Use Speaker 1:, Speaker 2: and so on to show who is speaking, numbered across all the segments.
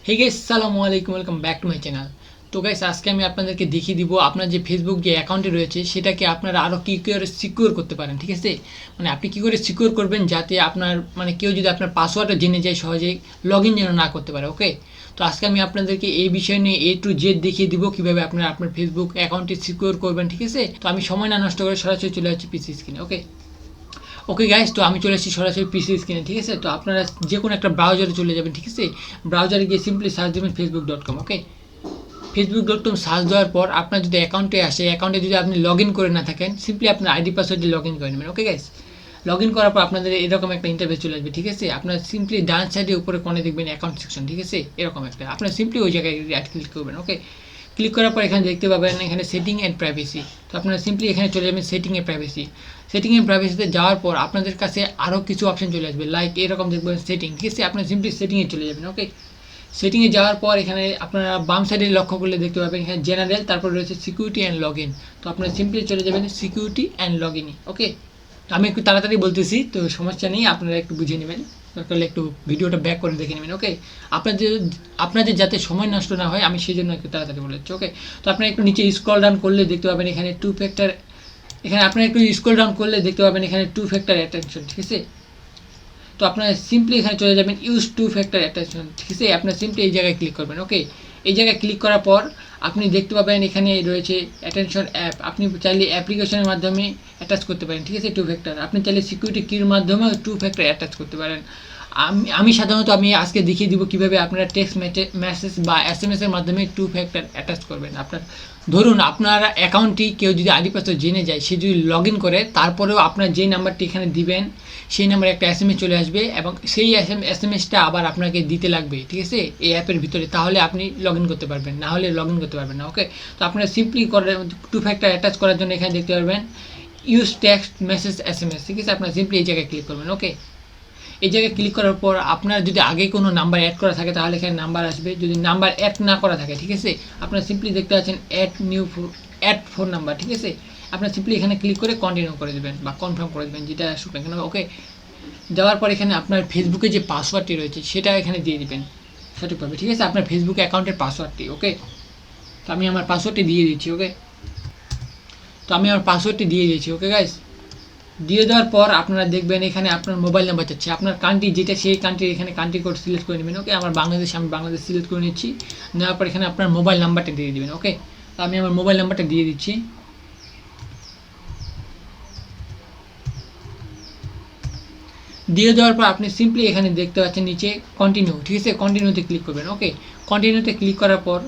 Speaker 1: Hey guys, আসসালামু আলাইকুম, welcome back to my channel. তো গাইস, আজকে আমি আপনাদেরকে দেখিয়ে দিব আপনার যে ফেসবুক যে অ্যাকাউন্টে রয়েছে সেটাকে আপনারা আরও কী করে সিকিউর করতে পারেন। ঠিক আছে, মানে আপনি কী করে সিকিউর করবেন যাতে আপনার মানে কেউ যদি আপনার পাসওয়ার্ডটা জেনে যায় সহজেই লগ ইন যেন না করতে পারে। ওকে, তো আজকে আমি আপনাদেরকে এই বিষয় নিয়ে A to Z দেখিয়ে দিব কীভাবে আপনারা আপনার ফেসবুক অ্যাকাউন্টটি সিকিউর করবেন। ঠিক আছে, তো আমি সময় না নষ্ট করে সরাসরি চলে যাচ্ছি পিসি স্ক্রিনে। ওকে গাইস, তো আমি চলে এসেছি সরাসরি পিসি স্ক্রিনে। ঠিক আছে, তো আপনারা যে কোনো একটা ব্রাউজারে চলে যাবেন। ঠিক আছে, ব্রাউজারে গিয়ে সিম্পলি সার্চ দেবেন facebook.com। ওকে, facebook.com সার্চ দেওয়ার পর আপনার যদি অ্যাকাউন্টে আসে, অ্যাকাউন্টে যদি আপনি লগ ইন করে না থাকেন, সিম্পলি আপনার আইডি পাসওয়ার্ড দিয়ে লগ ইন করে নেবেন। ওকে গাইস, লগ ইন করার পর আপনাদের এরকম একটা ইন্টারফেস চলে আসবে। ঠিক আছে, আপনার সিম্পলি ডান সাইডে উপরে কোণে দেখবেন অ্যাকাউন্ট সেকশন। ঠিক আছে, এরকম একটা আপনার সিম্পলি ওই জায়গায় রাইট ক্লিক করবেন। ওকে, ক্লিক করার পর এখানে দেখতে পাবেন এখানে সেটিং অ্যান্ড প্রাইভেসি। তো আপনারা সিম্পলি এখানে চলে যাবেন setting and privacy. Setting and প্রাইভেসিতে যাওয়ার পর আপনাদের কাছে আরও কিছু অপশন চলে আসবে, লাইক এরকম দেখবেন সেটিং। ঠিক আছে, আপনারা সিম্পলি সেটিংয়ে চলে যাবেন। ওকে, সেটিংয়ে যাওয়ার পর এখানে আপনারা বাম সাইডে লক্ষ্য করলে দেখতে পাবেন এখানে জেনারেল, তারপর রয়েছে সিকিউরিটি অ্যান্ড লগ ইন। তো আপনারা সিম্পলি চলে যাবেন সিকিউরিটি অ্যান্ড লগ ইনে। ওকে, তো আমি একটু তাড়াতাড়ি বলতেছি, তো সমস্যা নেই, আপনারা একটু বুঝে নেবেন, তাহলে একটু ভিডিওটা ব্যাক করে দেখে নেবেন। ওকে, আপনাদের যাতে সময় নষ্ট না হয় আমি সেই জন্য একটু তাড়াতাড়ি বলে দিচ্ছি। ওকে, তো আপনারা একটু নিচে স্ক্রল ডাউন করলে দেখতে পাবেন এখানে টু ফ্যাক্টর, এখানে আপনারা একটু স্ক্রল ডাউন করলে দেখতে পাবেন এখানে টু ফ্যাক্টর অ্যাটেনশন। ঠিক আছে, তো আপনারা সিম্পলি এখানে চলে যাবেন ইউজ টু ফ্যাক্টর অ্যাটেনশন। ঠিক আছে, আপনারা সিম্পলি এই জায়গায় ক্লিক করবেন। ওকে, এই জায়গায় ক্লিক করার পর আপনি দেখতে পাবেন এখানে রয়েছে অ্যাটেনশন অ্যাপ। আপনি চাইলে অ্যাপ্লিকেশনের মাধ্যমে অ্যাটাচ করতে পারেন। ঠিক আছে, টু ফ্যাক্টর আপনি চাইলে সিকিউরিটি কির মাধ্যমেও টু ফ্যাক্টর অ্যাটাচ করতে পারেন। আমি সাধারণত আমি আজকে দেখিয়ে দিব কীভাবে আপনারা টেক্সট মেসেজ বা SMS-এর মাধ্যমে টু ফ্যাক্টর অ্যাটাচ করবেন। আপনার ধরুন আপনার অ্যাকাউন্টটি কেউ যদি আইডি পাসওয়ার্ড জেনে যায়, সে যদি লগ ইন করে, তারপরেও আপনার যেই নাম্বারটি এখানে দিবেন সেই নাম্বারে একটা SMS চলে আসবে এবং সেই SMS-টা আবার আপনাকে দিতে লাগবে। ঠিক আছে, এই অ্যাপের ভিতরে, তাহলে আপনি লগ ইন করতে পারবেন, না হলে লগ ইন করতে পারবেন না। ওকে, তো আপনারা সিম্পলি টু ফ্যাক্টর অ্যাটাচ করার জন্য এখানে দেখতে পারবেন ইউজ টেক্সট মেসেজ SMS। ঠিক আছে, আপনারা সিম্পলি এই জায়গায় ক্লিক করবেন। ওকে, এই জায়গায় ক্লিক করার পর আপনার যদি আগে কোনো নাম্বার অ্যাড করা থাকে তাহলে এখানে নাম্বার আসবে, যদি নাম্বার অ্যাড না করা থাকে, ঠিক আছে, আপনারা সিম্পলি দেখতে পাচ্ছেন অ্যাড ফোন নাম্বার। ঠিক আছে, আপনারা সিম্পলি এখানে ক্লিক করে কন্টিনিউ করে দেবেন বা কনফার্ম করে দেবেন, যেটা আসুক না কেন। ওকে, দেওয়ার পর এখানে আপনার ফেসবুকে যে পাসওয়ার্ডটি রয়েছে সেটা এখানে দিয়ে দিবেন সঠিকভাবে। ঠিক আছে, আপনার ফেসবুক অ্যাকাউন্টের পাসওয়ার্ডটি। ওকে, তো আমি আমার পাসওয়ার্ডটি দিয়ে দিচ্ছি। ওকে, তো আমি আমার পাসওয়ার্ডটি দিয়ে দিয়েছি। ওকে গাইস, দিয়ে দেওয়ার পর আপনারা দেখবেন এখানে আপনার মোবাইল নাম্বার চাচ্ছে, আপনার কান্ট্রি যেটা সেই কান্ট্রি এখানে কান্ট্রি কোড সিলেক্ট করে নেবেন। ওকে, আমার বাংলাদেশ, আমি বাংলাদেশ সিলেক্ট করে নিচ্ছি। নেওয়ার পর এখানে আপনার মোবাইল নাম্বারটা দিয়ে দেবেন। ওকে, তো আমি আমার মোবাইল নাম্বারটা দিয়ে দিচ্ছি। দিয়ে দেওয়ার পর আপনি সিম্পলি এখানে দেখতে পাচ্ছেন নিচে কন্টিনিউ। ঠিক আছে, কন্টিনিউতে ক্লিক করবেন। ওকে, কন্টিনিউতে ক্লিক করার পর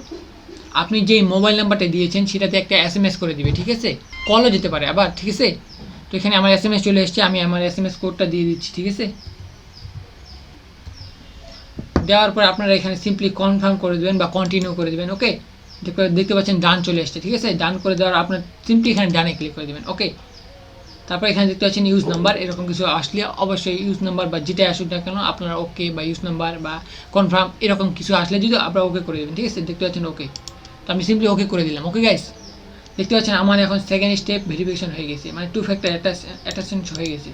Speaker 1: আপনি যেই মোবাইল নাম্বারটা দিয়েছেন সেটাতে একটা SMS করে দিবে। ঠিক আছে, কলও যেতে পারে আবার। ঠিক আছে, তো এখানে আমার SMS চলে এসেছে, আমি আমার SMS কোডটা দিয়ে দিচ্ছি। ঠিক আছে, দেওয়ার পর আপনারা এখানে সিম্পলি কনফার্ম করে দেবেন বা কন্টিনিউ করে দেবেন। ওকে, দেখতে পাচ্ছেন ডান চলে এসেছে। ঠিক আছে, ডান করে দেওয়ার আপনার সিম্পলি এখানে ডানে ক্লিক করে দেবেন। ওকে, তারপর এখানে দেখতে পাচ্ছেন ইউজ নাম্বার, এরকম কিছু আসলে অবশ্যই ইউজ নাম্বার বা যেটাই আসুক না কেন আপনারা ওকে বা ইউজ নাম্বার বা কনফার্ম এরকম কিছু আসলে যদি আপনারা ওকে করে দেবেন। ঠিক আছে, দেখতে পাচ্ছেন ওকে, তো আমি সিম্পলি ওকে করে দিলাম। ওকে গাইস, দেখতে পাচ্ছেন আমার এখন সেকেন্ড স্টেপ ভেরিফিকেশন হয়ে গেছে, মানে টু ফ্যাক্টর অ্যাটাচমেন্ট হয়ে গেছে।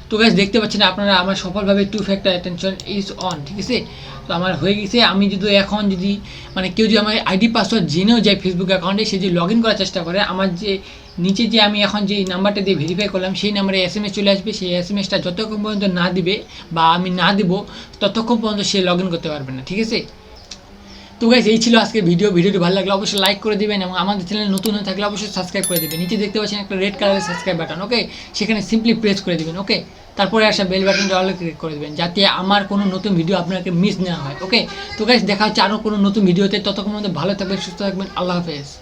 Speaker 1: তো গাইস, দেখতে পাচ্ছেন আপনারা আমার সফলভাবে two factor attention is on. ঠিক আছে, তো আমার হয়ে গেছে। আমি যদি এখন যদি মানে কেউ যদি আমার আইডি পাসওয়ার্ড জেনেও যায় ফেসবুক অ্যাকাউন্টে, সে যদি লগ ইন করার চেষ্টা করে, আমার যে নিচে যে আমি এখন যে নাম্বারটা দিয়ে ভেরিফাই করলাম সেই নাম্বারে SMS চলে আসবে। সেই SMS-টা যতক্ষণ পর্যন্ত না দিবে বা আমি না দিব ততক্ষণ পর্যন্ত সে লগ ইন করতে পারবে না। ঠিক আছে, তো গাইস, এই ছিল আজকের ভিডিওটি ভালো লাগলে অবশ্যই লাইক করে দিবেন এবং আমাদের চ্যানেল নতুন হয়ে থাকলে অবশ্যই সাবস্ক্রাইব করে দেবেন। নিচে দেখতে পাচ্ছেন একটা রেড কালারের সাবস্ক্রাইব বাটন। ওকে, সেখানে সিম্পলি প্রেস করে দেবেন। ওকে, তারপরে আসা বেল বাটনটা অল ক্লিক করে দেবেন যাতে আমার কোনো নতুন ভিডিও আপনাকে মিস না হয়। ওকে, তো গাইস, দেখা হচ্ছে আরও কোনো নতুন ভিডিওতে, ততক্ষণ মধ্যে ভালো থাকবেন, সুস্থ থাকবেন। আল্লাহ হাফেজ।